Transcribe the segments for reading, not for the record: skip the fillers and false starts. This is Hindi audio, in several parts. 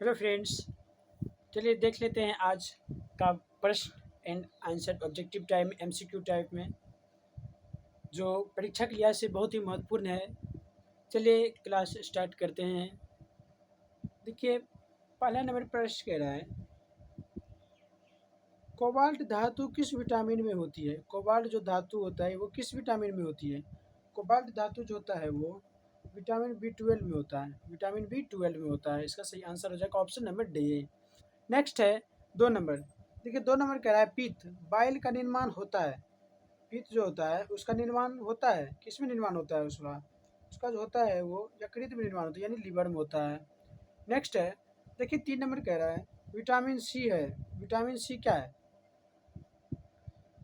हेलो फ्रेंड्स, चलिए देख लेते हैं आज का प्रश्न and answer objective type MCQ type में, जो परीक्षा के लिहाज से बहुत ही महत्वपूर्ण है। चलिए क्लास स्टार्ट करते हैं। देखिए, पहला नंबर प्रश्न कह रहा है, कोबाल्ट धातु किस विटामिन में होती है? कोबाल्ट जो धातु होता है वो किस विटामिन में होती है? कोबाल्ट धातु जो होता है वो विटामिन B12 में होता है। विटामिन B12 में होता है। इसका सही आंसर हो जाएगा ऑप्शन नंबर डी। नेक्स्ट है 2 नंबर। देखिए 2 नंबर कह रहा है, पित्त बाइल का निर्माण होता है। पित्त जो होता है उसका निर्माण होता है, किस में निर्माण होता है? उसका उसका जो होता है वो यकृत में निर्माण होता है, यानी लीवर में होता है। नेक्स्ट है, देखिए 3 नंबर कह रहा है, विटामिन सी है। विटामिन सी क्या है?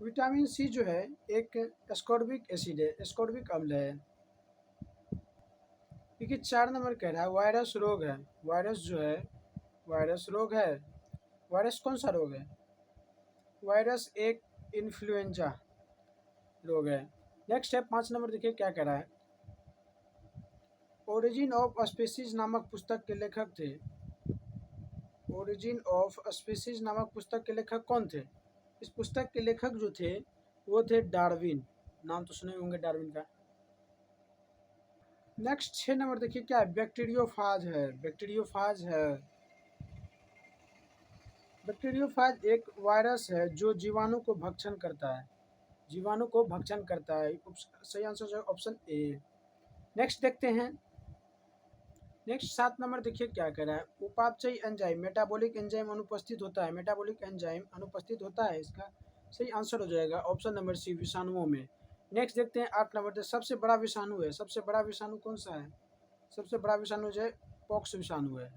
विटामिन सी जो है एक एस्कॉर्बिक एसिड है, एस्कॉर्बिक अम्ल है। देखिए 4 नंबर कह रहा है, वायरस रोग है। वायरस जो है वायरस रोग है। वायरस कौन सा रोग है? वायरस एक इन्फ्लुएंजा रोग है। नेक्स्ट है 5 नंबर, देखिए क्या कह रहा है, ओरिजिन ऑफ स्पीसीज नामक पुस्तक के लेखक थे। ओरिजिन ऑफ स्पीसीज नामक पुस्तक के लेखक कौन थे? इस पुस्तक के लेखक जो थे वो थे डार्विन। नाम तो सुने होंगे डार्विन का। नेक्स्ट 6 नंबर, देखिए क्या है, बैक्टीरियोफाज है। बैक्टीरियोफाज है। बैक्टीरियोफाज एक वायरस है जो जीवाणु को भक्षण करता है। जीवाणु को भक्षण करता है। सही आंसर है ऑप्शन ए। नेक्स्ट देखते हैं। नेक्स्ट 7 नंबर, देखिए क्या कह रहा है, उपापचयी एंजाइम मेटाबॉलिक एंजाइम अनुपस्थित होता है। मेटाबॉलिक एंजाइम अनुपस्थित होता है। इसका सही आंसर हो जाएगा ऑप्शन नंबर सी, विषाणुओं में। नेक्स्ट देखते हैं 8 नंबर, तो सबसे बड़ा विषाणु है। सबसे बड़ा विषाणु कौन सा है? सबसे बड़ा विषाणु जो है पॉक्स विषाणु है।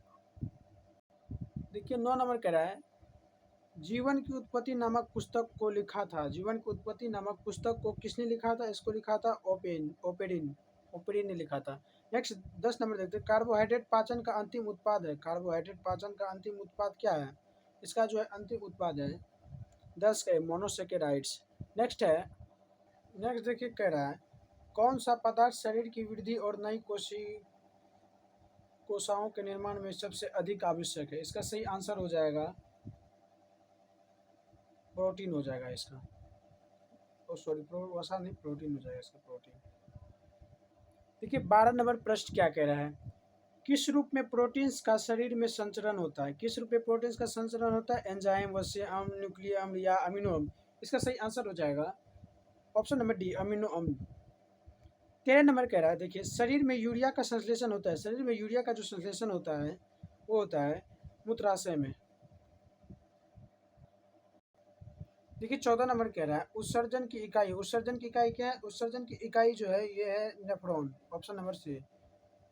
देखिए 9 नंबर कह रहा है, जीवन की उत्पत्ति नामक पुस्तक को लिखा था। जीवन की उत्पत्ति नामक पुस्तक को किसने लिखा था? इसको लिखा था ओपेरिन ओपेरिन ने लिखा था। नेक्स्ट 10 नंबर देखते हैं, कार्बोहाइड्रेट पाचन का अंतिम उत्पाद है। कार्बोहाइड्रेट पाचन का अंतिम उत्पाद क्या है? इसका जो है अंतिम उत्पाद है 10 के मोनोसेकेराइड्स। नेक्स्ट है, नेक्स्ट देखिए कह रहा है, कौन सा पदार्थ शरीर की वृद्धि और नई कोशिकाओं के निर्माण में सबसे अधिक आवश्यक है? इसका सही आंसर हो जाएगा प्रोटीन हो जाएगा इसका। ओ सॉरी, वसा नहीं, प्रोटीन हो जाएगा इसका, प्रोटीन। देखिए 12 नंबर प्रश्न क्या कह रहा है, किस रूप में प्रोटीन्स का शरीर में संचरण होता है? किस रूप में प्रोटीन्स का संचरण होता है? एंजाइम, वसा अम्ल, न्यूक्लियर अम्ल या अमीनो अम्ल? इसका सही आंसर हो जाएगा ऑप्शन नंबर डी, अमीनो अम्ल। 13 नंबर कह रहा है, देखिए शरीर में यूरिया का संश्लेषण होता है। शरीर में यूरिया का जो संश्लेषण होता है वो होता है मूत्राशय में। देखिए 14 नंबर कह रहा है, उत्सर्जन की इकाई। उत्सर्जन की इकाई क्या है? उत्सर्जन की इकाई जो है ये है nephron, option number C.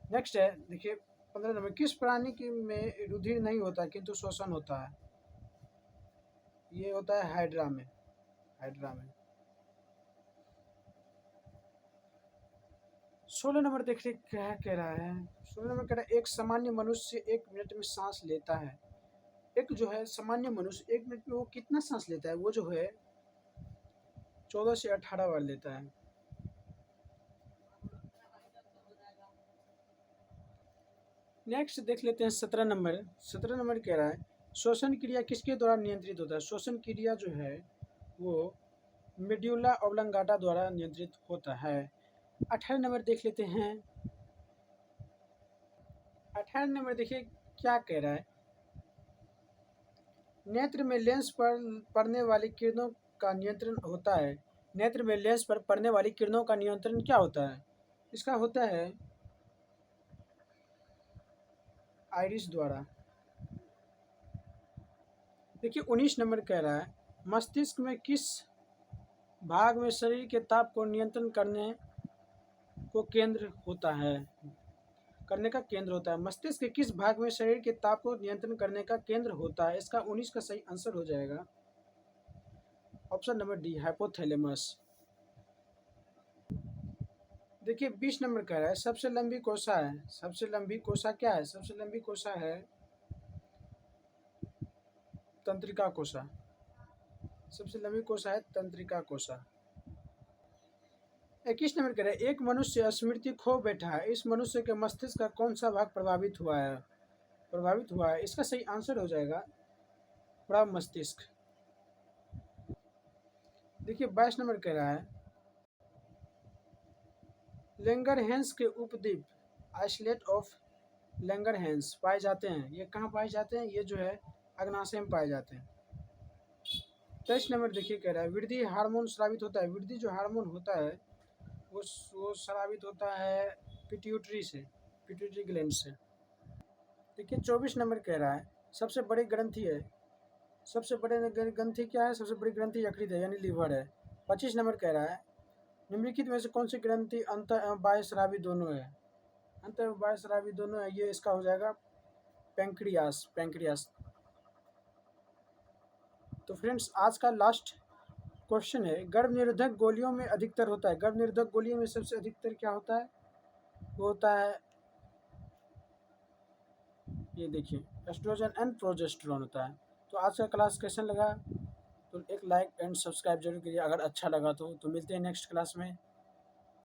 Next है, देखिए 15 नंबर, किस प्राणी की में रुधिर नहीं होता किंतु श्वसन होता है? ये होता है हाइड्रा में। हाइड्रा में। 16 नंबर देखिए क्या कह रहा है। 16 नंबर कह रहा है, एक सामान्य मनुष्य 1 मिनट में सांस लेता है। एक जो है सामान्य मनुष्य 1 मिनट में वो कितना सांस लेता है? वो जो है 14 से 18 बार लेता है। नेक्स्ट देख लेते हैं 17 नंबर। 17 नंबर कह रहा है, श्वसन क्रिया किसके द्वारा नियंत्रित होता है? श्वसन क्रिया जो है वो मेड्यूला ऑब्लंगाटा द्वारा नियंत्रित होता है। 18 नंबर देख लेते हैं। 18 नंबर देखिए क्या कह रहा है, नेत्र में लेंस पर पड़ने वाली किरणों का नियंत्रण होता है। नेत्र में लेंस पर पड़ने वाली किरणों का नियंत्रण क्या होता है? इसका होता है आइरिस द्वारा। देखिए 19 नंबर कह रहा है, मस्तिष्क में किस भाग में शरीर के ताप को नियंत्रण करने को केंद्र होता है? करने का केंद्र होता है। मस्तिष्क के किस भाग में शरीर के ताप को नियंत्रण करने का केंद्र होता है? इसका 19 का सही आंसर हो जाएगा ऑप्शन नंबर डी, हाइपोथैलेमस। देखिए 20 नंबर कह रहा है, सबसे लंबी कोशा है। सबसे लंबी कोशा क्या है? सबसे लंबी कोशा है तंत्रिका कोशा। सबसे लंबी कोशा है तंत्रिका कोशा। 21 नंबर कह रहा है, एक मनुष्य स्मृति खो बैठा है। इस मनुष्य के मस्तिष्क का कौन सा भाग प्रभावित हुआ है? प्रभावित हुआ है, इसका सही आंसर हो जाएगा प्रमस्तिष्क मस्तिष्क। देखिए 22 नंबर कह रहा है लैंगरहैंस के उपद्वीप आइसलेट ऑफ लैंगरहैंस पाए जाते हैं। ये कहाँ पाए जाते हैं? ये जो है अग्नाशय में पाए जाते हैं। 23 नंबर देखिए कह रहा है वृद्धि हार्मोन स्रावित होता है। वृद्धि जो हार्मोन होता है वो स्रावित होता है पिट्यूटरी से, पिट्यूटरी ग्लैंड से। देखिए 24 नंबर कह रहा है सबसे बड़ी ग्रंथि है, सबसे बड़े ग्रंथि क्या है? सबसे बड़ी ग्रंथि यकृत है यानी लीवर है। 25 नंबर कह रहा है निम्नलिखित में से कौन सी ग्रंथि अंत एवं बाह्य स्रावी दोनों है? अंत एवं बाह्य स्रावी दोनों है, ये इसका हो जाएगा पैंक्रियास, पैंक्रियास। तो फ्रेंड्स आज का लास्ट क्वेश्चन है गर्भ निरोधक गोलियों में अधिकतर होता है, गर्भ निरोधक गोलियों में सबसे अधिकतर क्या होता है? वो होता है ये देखिए एस्ट्रोजन एंड प्रोजेस्टेरोन होता है। तो आज का क्लास कैसा लगा तो एक लाइक एंड सब्सक्राइब जरूर करिए अगर अच्छा लगा तो मिलते हैं नेक्स्ट क्लास में।